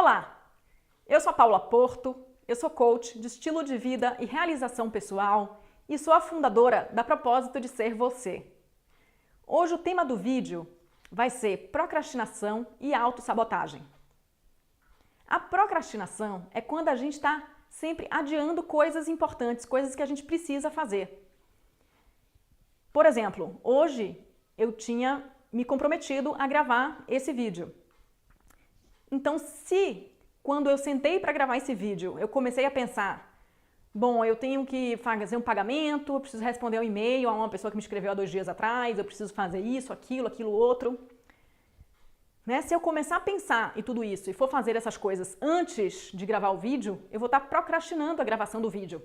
Olá, eu sou a Paula Porto, eu sou coach de estilo de vida e realização pessoal e sou a fundadora da Propósito de Ser Você. Hoje o tema do vídeo vai ser procrastinação e autossabotagem. A procrastinação é quando a gente está sempre adiando coisas importantes, coisas que a gente precisa fazer. Por exemplo, hoje eu tinha me comprometido a gravar esse vídeo. Então, se quando eu sentei para gravar esse vídeo, eu comecei a pensar, bom, eu tenho que fazer um pagamento, eu preciso responder um e-mail a uma pessoa que me escreveu há 2 dias atrás, eu preciso fazer isso, aquilo outro. Né? Se eu começar a pensar em tudo isso e for fazer essas coisas antes de gravar o vídeo, eu vou estar procrastinando a gravação do vídeo.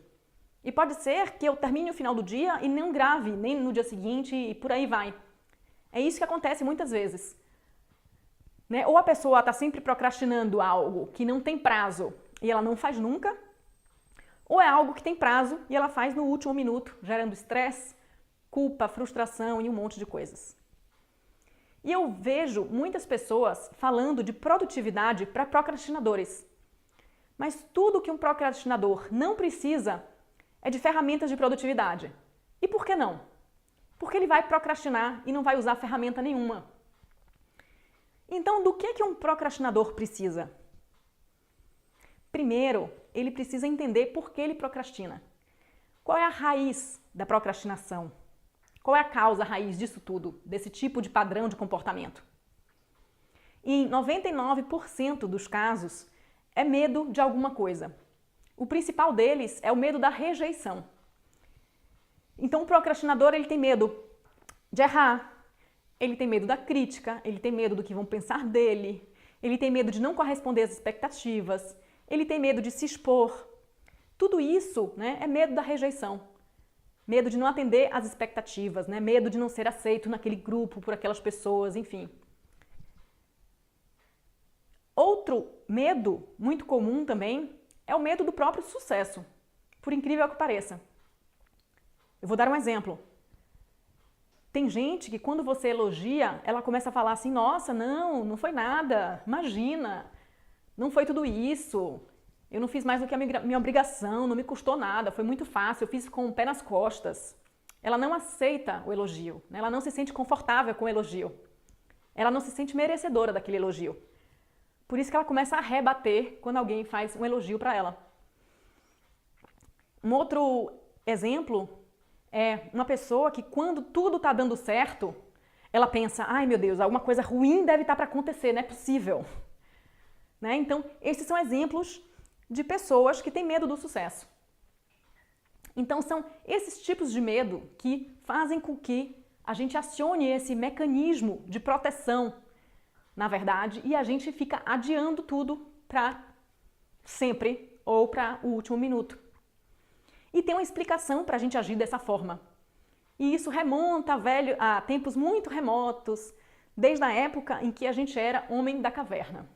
E pode ser que eu termine o final do dia e não grave, nem no dia seguinte e por aí vai. É isso que acontece muitas vezes. Né? Ou a pessoa está sempre procrastinando algo que não tem prazo e ela não faz nunca, ou é algo que tem prazo e ela faz no último minuto, gerando estresse, culpa, frustração e um monte de coisas. E eu vejo muitas pessoas falando de produtividade para procrastinadores. Mas tudo que um procrastinador não precisa é de ferramentas de produtividade. E por que não? Porque ele vai procrastinar e não vai usar ferramenta nenhuma. Então, do que um procrastinador precisa? Primeiro, ele precisa entender por que ele procrastina. Qual é a raiz da procrastinação? Qual é a causa, a raiz disso tudo, desse tipo de padrão de comportamento? Em 99% dos casos, é medo de alguma coisa. O principal deles é o medo da rejeição. Então, o procrastinador ele tem medo de errar, ele tem medo da crítica, ele tem medo do que vão pensar dele, ele tem medo de não corresponder às expectativas, ele tem medo de se expor. Tudo isso, né, é medo da rejeição. Medo de não atender às expectativas, né? Medo de não ser aceito naquele grupo, por aquelas pessoas, enfim. Outro medo muito comum também é o medo do próprio sucesso, por incrível que pareça. Eu vou dar um exemplo. Tem gente que quando você elogia, ela começa a falar assim, nossa, não foi nada, imagina, não foi tudo isso, eu não fiz mais do que a minha obrigação, não me custou nada, foi muito fácil, eu fiz com o pé nas costas. Ela não aceita o elogio, né? Ela não se sente confortável com o elogio, ela não se sente merecedora daquele elogio. Por isso que ela começa a rebater quando alguém faz um elogio para ela. Um outro exemplo é uma pessoa que quando tudo está dando certo, ela pensa, ai meu Deus, alguma coisa ruim deve estar para acontecer, não é possível. Né? Então, esses são exemplos de pessoas que têm medo do sucesso. Então, são esses tipos de medo que fazem com que a gente acione esse mecanismo de proteção, na verdade, e a gente fica adiando tudo para sempre ou para o último minuto. E tem uma explicação para a gente agir dessa forma. E isso remonta a tempos muito remotos, desde a época em que a gente era homem da caverna.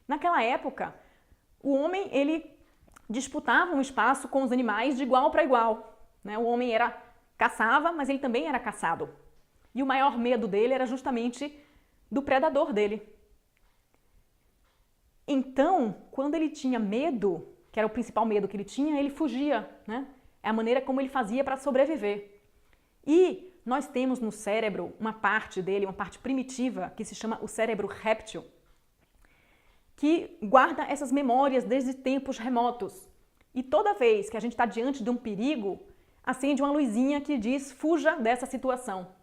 Naquela época, o homem ele disputava um espaço com os animais de igual para igual. Né? O homem caçava, mas ele também era caçado. E o maior medo dele era justamente do predador dele. Então, quando ele tinha medo, que era o principal medo que ele tinha, ele fugia, né? É a maneira como ele fazia para sobreviver. E nós temos no cérebro uma parte dele, uma parte primitiva, que se chama o cérebro réptil, que guarda essas memórias desde tempos remotos. E toda vez que a gente está diante de um perigo, acende uma luzinha que diz, fuja dessa situação.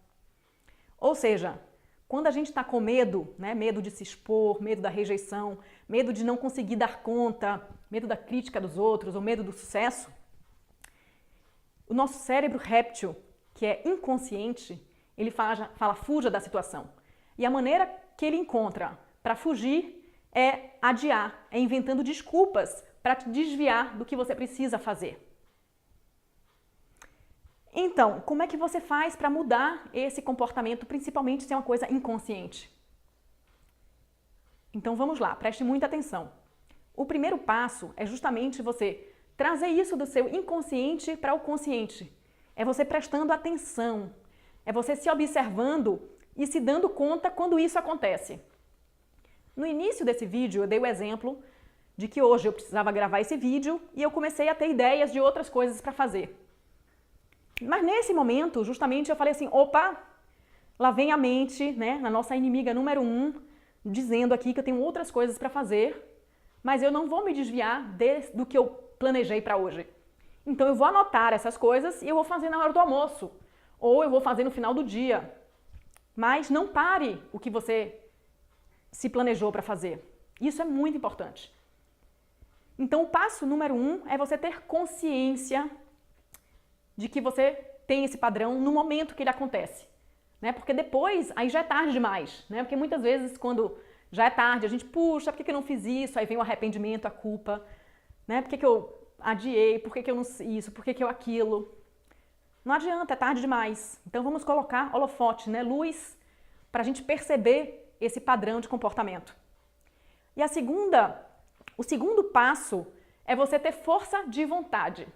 Ou seja, quando a gente está com medo, né, medo de se expor, medo da rejeição, medo de não conseguir dar conta, medo da crítica dos outros ou medo do sucesso, o nosso cérebro réptil, que é inconsciente, ele fala fuja da situação. E a maneira que ele encontra para fugir é adiar, é inventando desculpas para te desviar do que você precisa fazer. Então, como é que você faz para mudar esse comportamento, principalmente se é uma coisa inconsciente? Então vamos lá, preste muita atenção. O primeiro passo é justamente você trazer isso do seu inconsciente para o consciente. É você prestando atenção, é você se observando e se dando conta quando isso acontece. No início desse vídeo eu dei o exemplo de que hoje eu precisava gravar esse vídeo e eu comecei a ter ideias de outras coisas para fazer. Mas nesse momento, justamente, eu falei assim, opa, lá vem a mente, né, na nossa inimiga número 1, dizendo aqui que eu tenho outras coisas para fazer, mas eu não vou me desviar do que eu planejei para hoje. Então eu vou anotar essas coisas e eu vou fazer na hora do almoço, ou eu vou fazer no final do dia. Mas não pare o que você se planejou para fazer. Isso é muito importante. Então o passo número 1 é você ter consciência de que você tem esse padrão no momento que ele acontece. Né? Porque depois, aí já é tarde demais. Né? Porque muitas vezes, quando já é tarde, a gente, puxa, por que eu não fiz isso? Aí vem o arrependimento, a culpa. Né? Por que eu adiei? Por que eu não isso? Por que eu aquilo? Não adianta, é tarde demais. Então vamos colocar holofote, né? Luz, para a gente perceber esse padrão de comportamento. E o segundo passo é você ter força de vontade.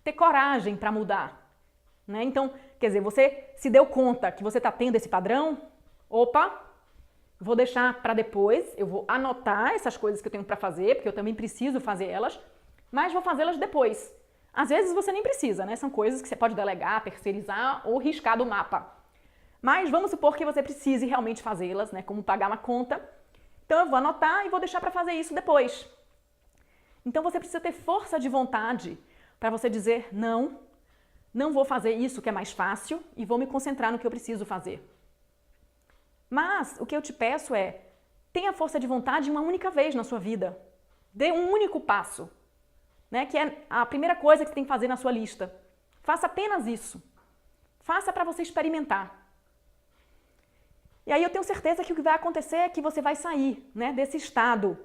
Ter coragem para mudar. Né? Então, quer dizer, você se deu conta que você está tendo esse padrão? Opa, vou deixar para depois, eu vou anotar essas coisas que eu tenho para fazer, porque eu também preciso fazer elas, mas vou fazê-las depois. Às vezes você nem precisa, né? São coisas que você pode delegar, terceirizar ou riscar do mapa. Mas vamos supor que você precise realmente fazê-las, né? Como pagar uma conta. Então eu vou anotar e vou deixar para fazer isso depois. Então você precisa ter força de vontade para você dizer não, não vou fazer isso que é mais fácil e vou me concentrar no que eu preciso fazer. Mas o que eu te peço é, tenha força de vontade uma única vez na sua vida. Dê um único passo, né? Que é a primeira coisa que você tem que fazer na sua lista. Faça apenas isso. Faça para você experimentar. E aí eu tenho certeza que o que vai acontecer é que você vai sair, né, desse estado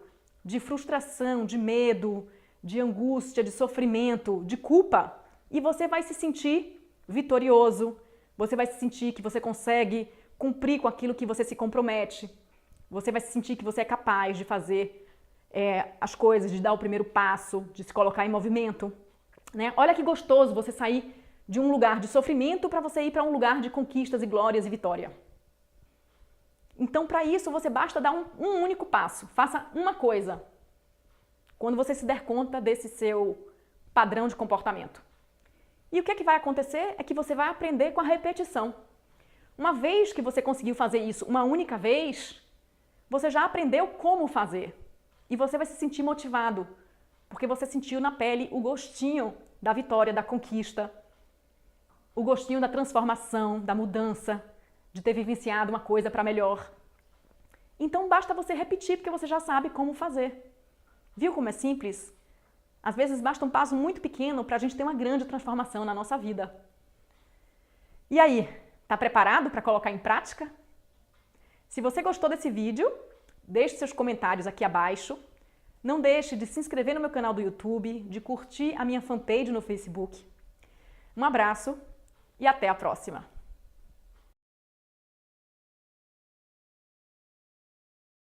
de frustração, de medo, de angústia, de sofrimento, de culpa, e você vai se sentir vitorioso, você vai se sentir que você consegue cumprir com aquilo que você se compromete, você vai se sentir que você é capaz de fazer as coisas, de dar o primeiro passo, de se colocar em movimento. Né? Olha que gostoso você sair de um lugar de sofrimento para você ir para um lugar de conquistas e glórias e vitória. Então, para isso, você basta dar um único passo. Faça uma coisa. Quando você se der conta desse seu padrão de comportamento. E o que vai acontecer é que você vai aprender com a repetição. Uma vez que você conseguiu fazer isso uma única vez, você já aprendeu como fazer. E você vai se sentir motivado, porque você sentiu na pele o gostinho da vitória, da conquista, o gostinho da transformação, da mudança, de ter vivenciado uma coisa para melhor. Então basta você repetir, porque você já sabe como fazer. Viu como é simples? Às vezes basta um passo muito pequeno para a gente ter uma grande transformação na nossa vida. E aí, tá preparado para colocar em prática? Se você gostou desse vídeo, deixe seus comentários aqui abaixo. Não deixe de se inscrever no meu canal do YouTube, de curtir a minha fanpage no Facebook. Um abraço e até a próxima!